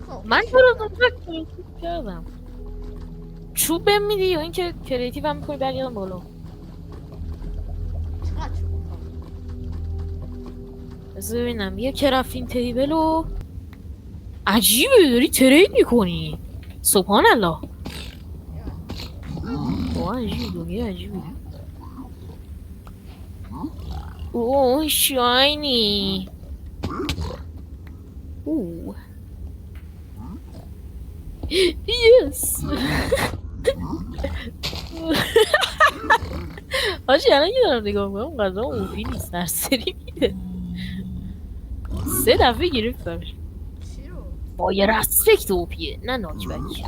خب من تو رو دونجا کریتیو کردم. چوب بهم میدی یا اینکه کریتیو هم میکنی برگردم بالا؟ چقدر چوب میخوام؟ بذار ببینم یه کرافین تیبل و عجیبه داری ترید میکنی سبحان الله. واقعا عجیبه دنیا عجیبه. اوه شاینی اوه یس آجی الان که دارم نگاه میکنم قضا اوفی نیست در سری میده 3 دفعه گرفتمش چی رو؟ با یه رسپکت اوپیه نه ناکبک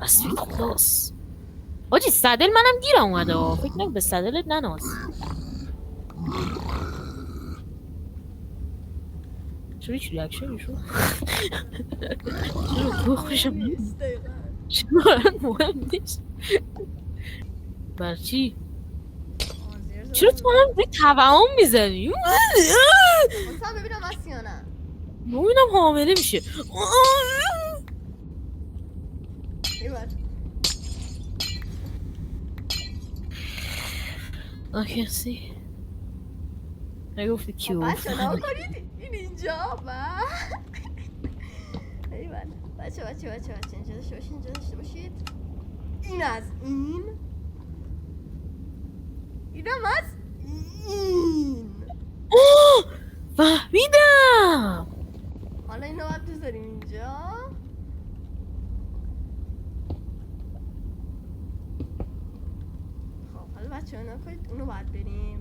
رسپکت خلاص. آجی صدل منم گیرم اومده فکر نکنم به صدلت نناز. چرا هیچ ریاکشنی شد؟ چرا تو خوشم نیست دقیقا چرا مهم نیست بر چی؟ چرا تو هم به توهم میزنی؟ مثلا ببینم هستی یا نه ببینم حامله میشه. ایوان I can see. نگفتی کیو بچه ها کنید این اینجا و ایوان بچه اینجا داشته باشید این از این اینم از این فهمیدم. حالا اینو باید بذاریم اینجا خب حالا بچه ها نکنید اونو باید بریم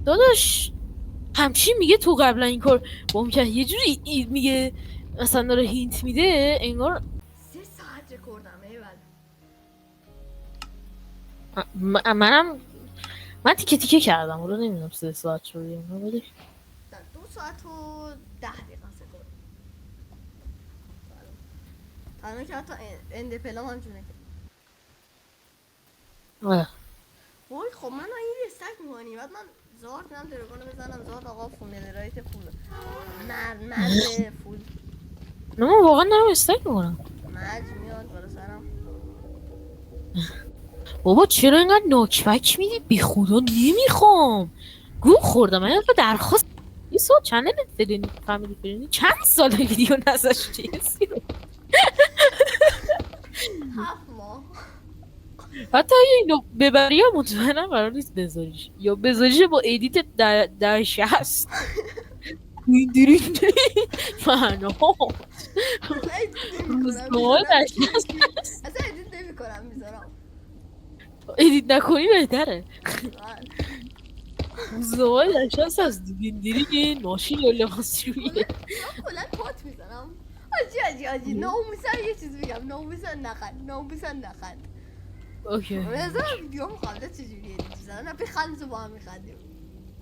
داداش همچین میگه تو قبلا این کار با میکرد یه جوری میگه مثلا داره هینت میده انگار 3 ساعت رکوردم ایول من تیکه تیکه کردم حالا نمیدونم 3 ساعت شد یا نه ولی 2 ساعت و 10 دقیقه رکورد الان که حتی اند پلام هم جونه آره وای خب من این استک میکنی بعد من زار کنم درگانو بزنم زار آقا فول نلرایت فول مرد فول نه من واقعا دارم استک میکنم مج میاد بالا سرم بابا چرا اینقدر ناکبک میدی بی خدا نمیخوام گو خوردم من یه درخواست یه سال چنل فامیلی فرینی چند سال ویدیو نذاشتی 7 ماه حتی اگه اینو ببری هم مطمئنم قرار نیست بذاریش یا بذاریش با ایدیت در 60 میدونی فهنام روزگاه در 60 اصلا ادیت نمی کنم میذارم ایدیت نکنی بهتره روزگاه در 60 هست دیگه ماشین یا لباس رویه من کلا پات میزنم آجی ناموسن یه چیز بگم ناموسن نخند اوکی مثلا ویدیو مقابله چجوریه میزنن نه بخند با هم میخندیم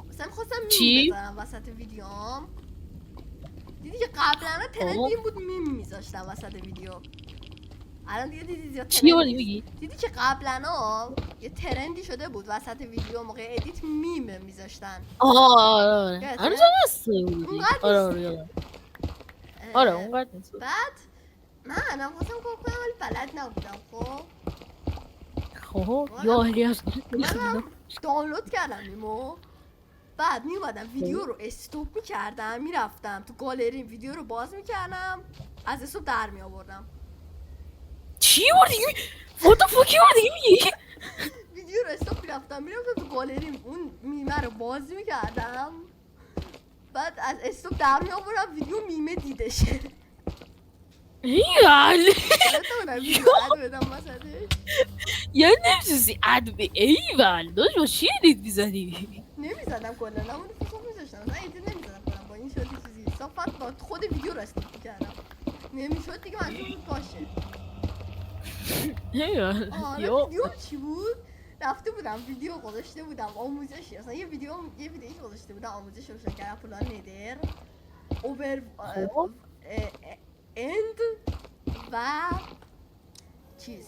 مثلا خواستم چی؟ میم بذارم وسط ویدیوام دیدی که قبلا ترند این بود میم میذاشتم وسط ویدیو الان دیگه دیدی زیاد چی ترند بودی نیست. میگی؟ دیدی که قبلا یه ترندی شده بود وسط ویدیو موقع ادیت میم میذاشتن آره یادته؟ هنوز هم هست بودی اونقدر آره نیست آره یادم. اه، آره اونقدر نیست بعد من خواستم کار کنم ولی بلد نبودم خب خب یا علی از منم دانلود کردم میمو بعد میومدم ویدیو رو استوب میکردم میرفتم تو گالری ویدیو رو باز میکردم از استوب در میآوردم چی بودی؟ What the fuck بودی میگی؟ ویدیو رو استوب میرفتم تو گالری اون میمه رو باز میکردم بعد از استوب در میآوردم ویدیو میمه دیده شه ایال بودم ویدیو اد بدم وسطش یا نمیتونستی اد به ایول داشت با چی دید میزنی؟ نمیزدم کلا همون فیسبوک میذاشتم مثلا ایدیت نمیزدم کنم با این شد چیزی صافت با خود ویدیو رو استوب میکردم نمیشد دیگه منظور بود باشه ایول آره یا ویدیو چی بود؟ رفته بودم ویدیو گذاشته بودم آموزشی اصلا یه ویدیویی گذاشته بودم آموزش روشن کردن فلان ندر اوور خب اند و چیز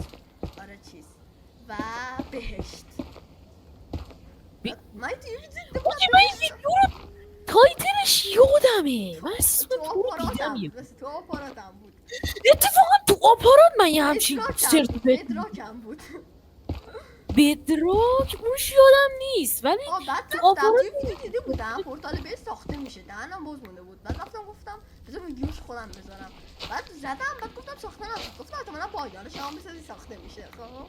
آره چیز و بهشت من توی ویدیو اوکی من این ویدیو رو تایتلش یادمه من اسم تو تو رو دیدم آپاراتم یه بود تو آپاراتم بود اتفاقا تو آپارات من یه همچین ادراکم بود بدراک اونش یادم نیست ولی بعد تو رفتم آپارات توی ویدیو دیده بودم پورتال به ساخته میشه دهنم باز مونده بود بعد رفتم گفتم بذار ویدیوش خودم بذارم بعد زدم بعد گفتم ساخته نشد گفتم احتمالاً پایدار شما بسازی ساخته میشه خب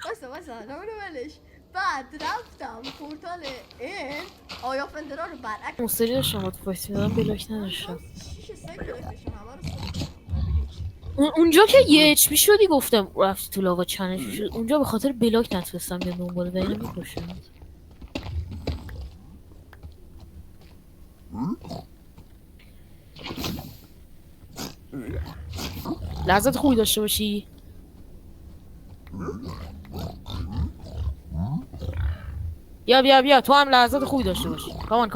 واسه نمونه ولش بعد رفتم پورتال این آیا فندرا رو برعکس مستری داشتم با تو فایت میدادم بلاک نداشتم شیش سگ گرفتشم همه رو ساخت اونجا که یه اچ پی شدی گفتم رفتی تو لاغا چنج شد اونجا به خاطر بلاک نتونستم بیام دنبال و اینو میکشم لحظات خوبی داشته باشی بیا تو هم لحظات خوبی داشته باشی کامان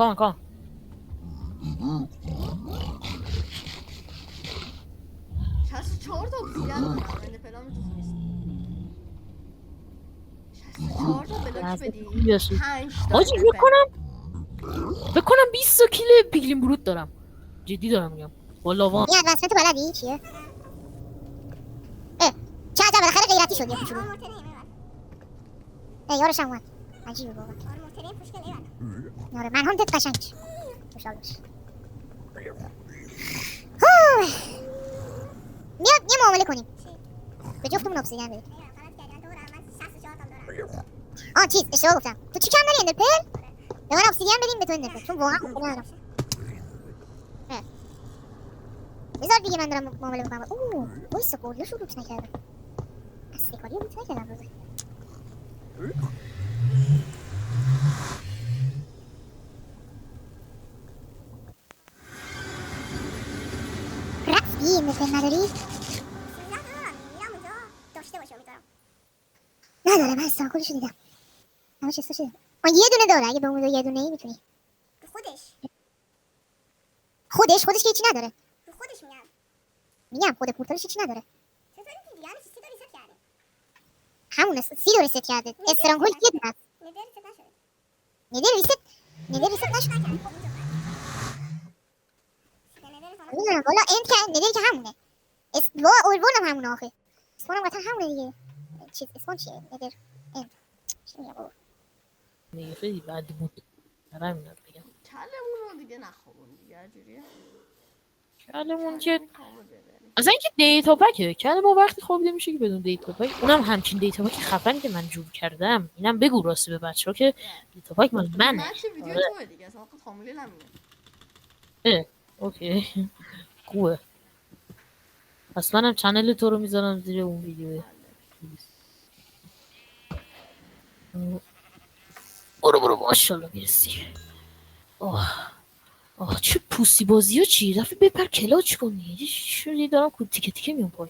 64 تا obsidian دارم این پلان چیز نیست 64 تا بلاک لحظات بدی خوبی داشته 5 تا حاجی بکنم 20 تا کیل پیگلین برود دارم جدی دارم میگم والا وام این ادوانسمنت بلدی چیه؟ اه چه عجب بالاخره غیرتی شد یه کوچولو یارش هم اومد عجیبه بابا آره من هم دت قشنگ خوشحال باش میاد یه معامله کنیم به جفتمون ابسیدین بده چیز اشتباه گفتم تو چی کم داری اندرپل؟ به من ابسیدین بدیم به تو اندرپل چون واقعا خوب ندارم بذار دیگه من دارم معامله میکنم وایسا گوریاشو روت نکردم اصلی کاری روت نکردم روزه رفتی اندرپل نداری؟ نداره من استانکولشو دیدم همه چیز شده یه دونه داره اگه به اون یه دونه ای میتونی خودش که هیچی نداره میگم خود پورتالش هیچی نداره همونه سی دو ریست کرده استرانگول یه دونه است ندر ریست نشد میدونم والا اند که ندر که همونه اولورم همونه آخه اسپانم قطعا همونه دیگه چیز اسپان چیه ندر اند چی میگم بابا میگه خیلی بد بود دارم اینا بگم کلمون رو دیگه نخوابون دیگه هرجوریه کلمون که اصلا اینکه دیتا پکه کله ما وقتی خوابیده میشه که بدون دیتا پک اونم همچین دیتا پک خفنی که من جور کردم اینم بگو راستی به بچه‌ها که دیتا پک مال منه من چه ویدیو توه دیگه اصلا خود خامولی نمیگه اوکی خوبه پس منم چنل تو رو میذارم زیر اون ویدیو برو ماشاءالله میرسی چه پوسی بازی ها چی دفعه بپر کلاچ کنی شدی دارم تیکه میام پای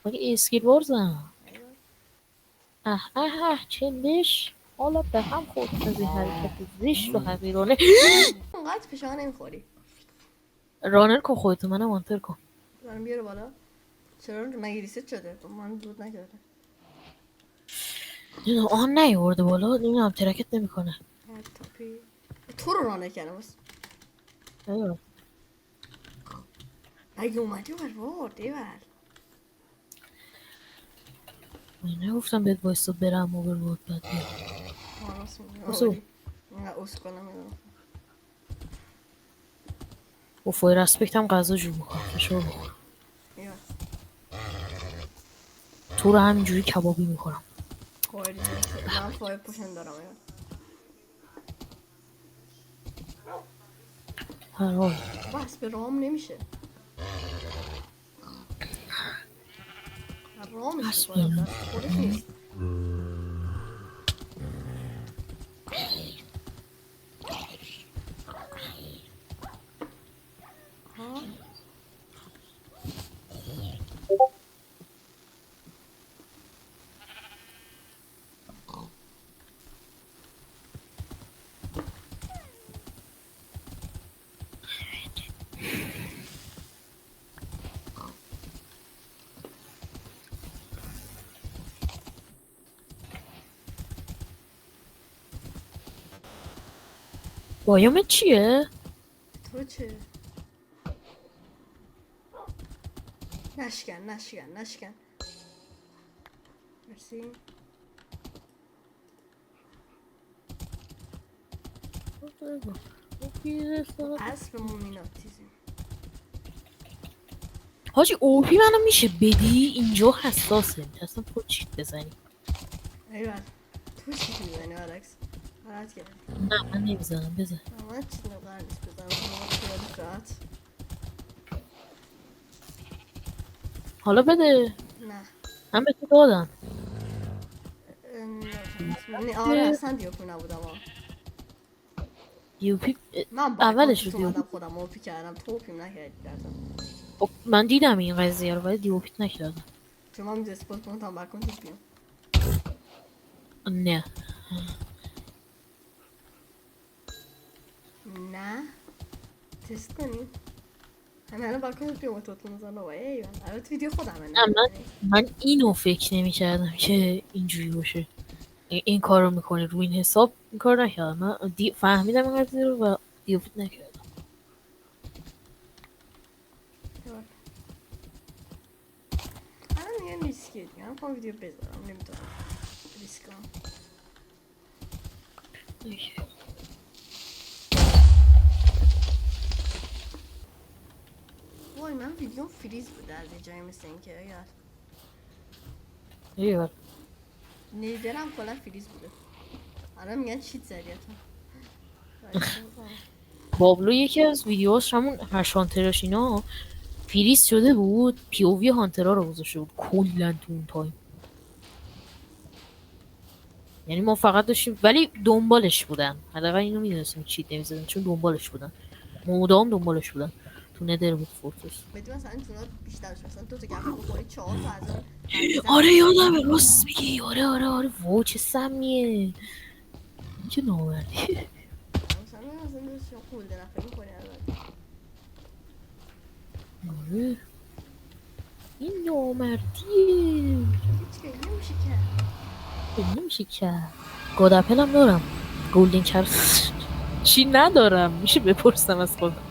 مگه اسکیل وارزم چندش حالا به هم خورد از این حرکت زشت و حقیرانه. اونقدر فشار نمیخوری. رانر کن خودتو، منم مانتر کن. منو بیاره بالا. چرا مگه ریست شده؟ من دود نکرده. آن نیورده بالا، نمیدونم ترکت نمیکنه. تاپی تو رو رانر کردم بس. مگه اومدی وارد ایول. من نگفتم بهت وایستا برم اوبر بود بعد بیام. راست میگی. بسو. نه اسکولا میدونم. با فای رسپکت هم غذا جور میکنم، فشار بخور. ایول. تو رو همینجوری کبابی میکنم. خوردی. من فای پوشن دارم ایول. هر حال بس به رام نمیشه. رامش بس میکنم بله. دست خودش نیست. ها؟ بایومت چیه؟ تو چه؟ نشکن. مرسی. اسبمون میناتیزیم. حاجی اوپی منو میشه بدی؟ اینجا حساسه، اصلا تو چیت بزنی. ایول. تو چی میزنی برعکس؟ غلط کردی. نه من نمیزنم، بزن. من چی قرار نیست بزنم. من خیلی راحت. حالا بده، نه. من به تو دادم. آره اصلا دیوپی نبودم ها. دیوپی من با اولش اکانت رو اومدم دیوپی. خودم اوپی کردم. تو اوپیم نکردی درزم. خب من دیدم این قضیه رو ولی دیوپیت نکردم. چون من میدونست باز کنم تا با اکانتت بیام. نه نه. تست کنیم. همه الان با اکانتت بیام و تو نزن و ایول. البته ویدیو خودمه. نه من اینو فکر نمی کردم که اینجوری باشه. این کار رو میکنه روی این حساب این کار نکردم. من فهمیدم این قضیه رو و دیوپیت نکردم. الان میگن ریسکیه دیگه. من ویدیو بذارم نمیتونم ریسک کنم. وای من ویدیوم فریز بوده از یه جایی مثل این که یاد ایول. نیدرم کلا فریز بوده. الان میگن چیت زدیتون. بابلو یکی از ویدیوهاش همون هشانتراش اینا فریز شده بود، پی او وی هانترها رو گذاشته بود کلا تو اون تایم. یعنی ما فقط داشتیم ولی دنبالش بودن، حداقل اینو میدونستیم چیت نمیزدن چون دنبالش بودن، مدام دنبالش بودن. تو ندر بود فورترس. بدون مثلا تونا بیشتر شد. مثلا دو تا گپ بخوری 4 تا از اون آره یادمه، راست میگی. آره وای چه سمیه چه نامردی. مثلا شما خولده نفری میکنی البته. آره این نامردیه. هیچ که نمیشه کرد. نمیشه کرد. گاداپل هم دارم، گولدن چر چی ندارم میشه بپرسم از خودم.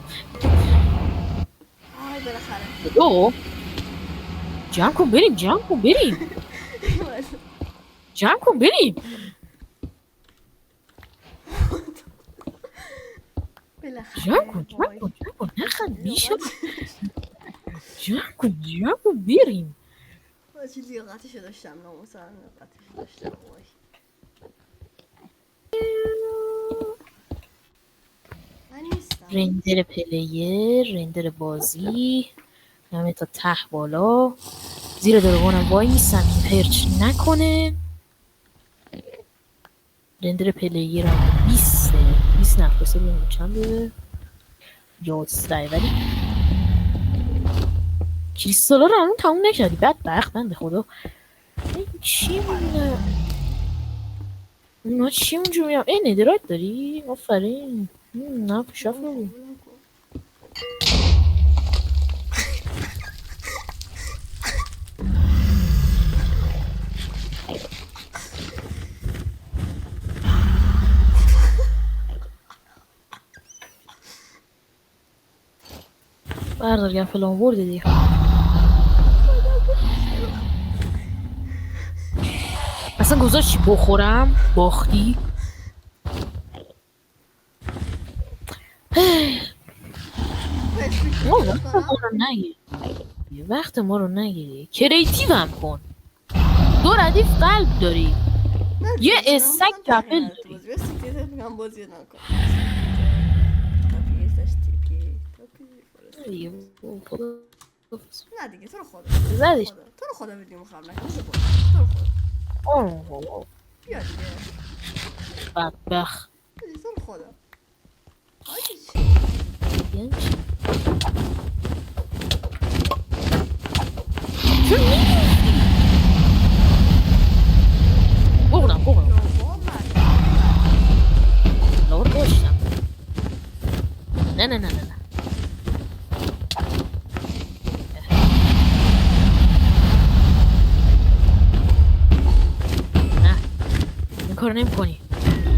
آی بالاخره دو جمع کن بریم جمع کن بریم. بالاخره جمع کن نخند بیشم. جمع کن بریم. چیز لیاقتشو داشتم ناموسن لیاقتشو داشتم. وای من نیستم. رندر پلیر، رندر بازی، همه تا ته بالا، زیر درگانم وای میستم این پرچ نکنه. رندر پلیر هم 20 نفسه بیم چنده 11 ولی کریستالا رو همون تموم نکردی بدبخت بنده خدا. این چی میدونم ما چی اونجا میام؟ ای ندرایت داری؟ آفرین. نه پیشرفت نبود. قبولم کن. بردار گم فلان برده دیگه. اصلا گذاشتی بخورم؟ باختی؟ فکر ما می‌کنم. وقت ما رو نگیری. وقت ما رو نگیری. کریتیو هم کن. 2 ردیف قلب داری. نه یه دیگه، اینا استک می‌خواستم کپل تغییر نده تو داری. بازی. بیا سیکرت میگم بازی نکن. تاپی ازش تیکی. تاپی نه دیگه خدا نه دیگه تو رو خدا. زدش. تو رو خدا ویدیو خراب نکن. تو رو خدا. آه بیا دیگه. بدبخت. دیگه تو رو خدا. حاجی چی؟ یعنی چی؟ چون نمی‌افتی. بخورم بابا لور داشتم. نه نه این کار نمی کنی.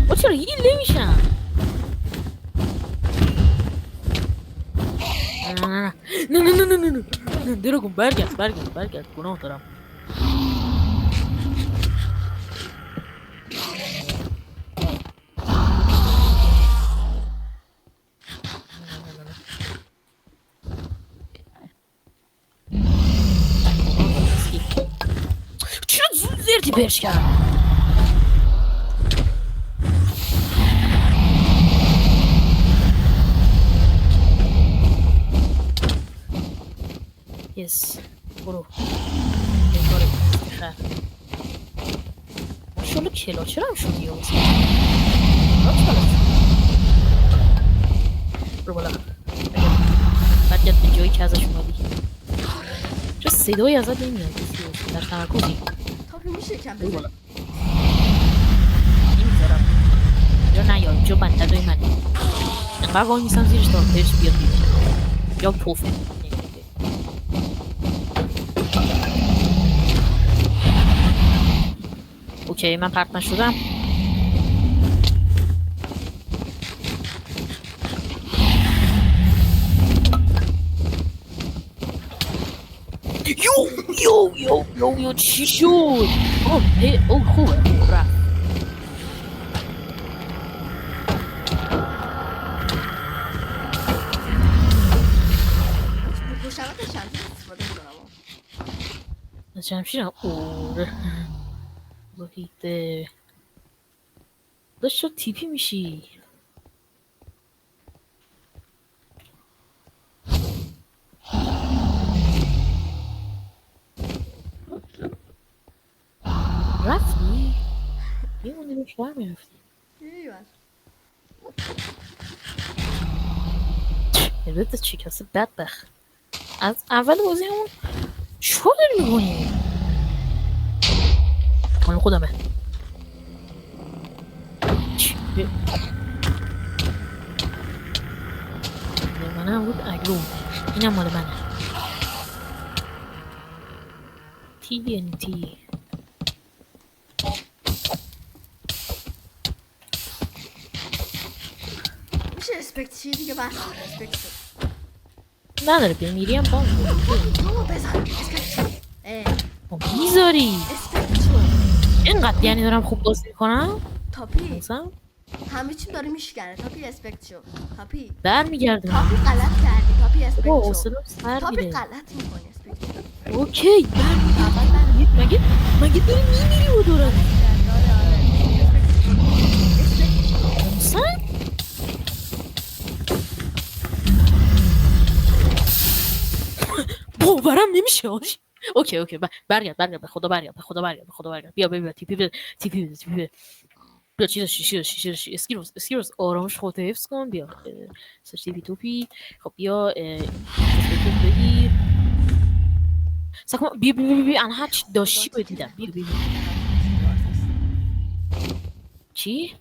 با چرا هیل نمیشم؟ نه دراگون برگرد گناه دارم. چرا زود زرتی پرش کرد؟ یس برو بکار خیر ماشالله کلا چرا هم شدی آوزی برو بالا برگرد به جایی که ازش اومدی. چرا صدایی ازت نمیاد؟ در تمرکزی. تاپی میشه کم برو بالا. بزنی. نمیذارم یا نه یا اینجا بنددای منه. انقدر وای میسم زیرش تا پرش بیاد بیرون یا توفه. اوکی من پرت نشدم. یو چی شد؟ اوه خوبه رفت. پشتمت شمشیر استفاده میکنم. از شمشیرم اوره بایده داشت شد تیپی میشی. رفتی؟ میمونی رو شوهر میرفتی. البته چی کسی بدبخت از اول بازی همون چیکار داری میکنی؟ مال خودمه. چی؟ مال منه بود اگرو. اینم مال منه. TNT میشه اسپکت چیه دیگه بس اسپکت شد. نداره بمیری هم باز بابا بزن اسپکت میذاری اسپکت شد. اینقدر یعنی دارم خوب بازی میکنم. تاپی مثلا همه چیم داره میشکنه. تاپی اسپکت شد. تاپی برمیگرده. تاپی غلط کردی. تاپی بابا اسپکت شد. حوصله‌ام سر تاپی میره. غلط میکنی اسپکت شد. اوکی برمیگرده. مگه داری میمیری و دوران مثلا باورم نمیشه. اوکی برگرد به خدا برگرد بیا تیپی بده بیا چیزش اسکیروس آرامش خودت حفظ کن. بیا سرچ تیپی توپی. خب بیا بگیر سکم بیا الان هر چی داشتی رو دیدم. بیا چی؟